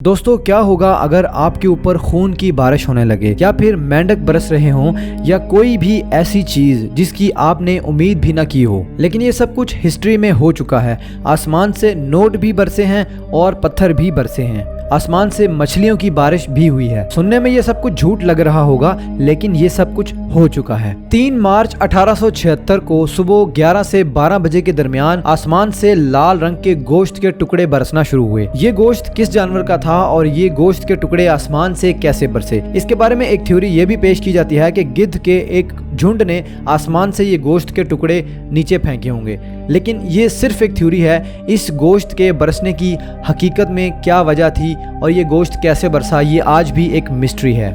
दोस्तों, क्या होगा अगर आपके ऊपर खून की बारिश होने लगे या फिर मेंढक बरस रहे हों या कोई भी ऐसी चीज जिसकी आपने उम्मीद भी ना की हो। लेकिन ये सब कुछ हिस्ट्री में हो चुका है। आसमान से नोट भी बरसे हैं और पत्थर भी बरसे हैं। आसमान से मछलियों की बारिश भी हुई है। सुनने में ये सब कुछ झूठ लग रहा होगा, लेकिन ये सब कुछ हो चुका है। 3 मार्च 1876 को सुबह 11 से 12 बजे के दरमियान आसमान से लाल रंग के गोश्त के टुकड़े बरसना शुरू हुए। ये गोश्त किस जानवर का था और ये गोश्त के टुकड़े आसमान से कैसे बरसे, इसके बारे में एक थ्योरी ये भी पेश की जाती है कि गिद्ध के एक झुंड ने आसमान से ये गोश्त के टुकड़े नीचे फेंके होंगे। लेकिन ये सिर्फ एक थ्योरी है। इस गोश्त के बरसने की हकीकत में क्या वजह थी और ये गोश्त कैसे बरसा, ये आज भी एक मिस्ट्री है।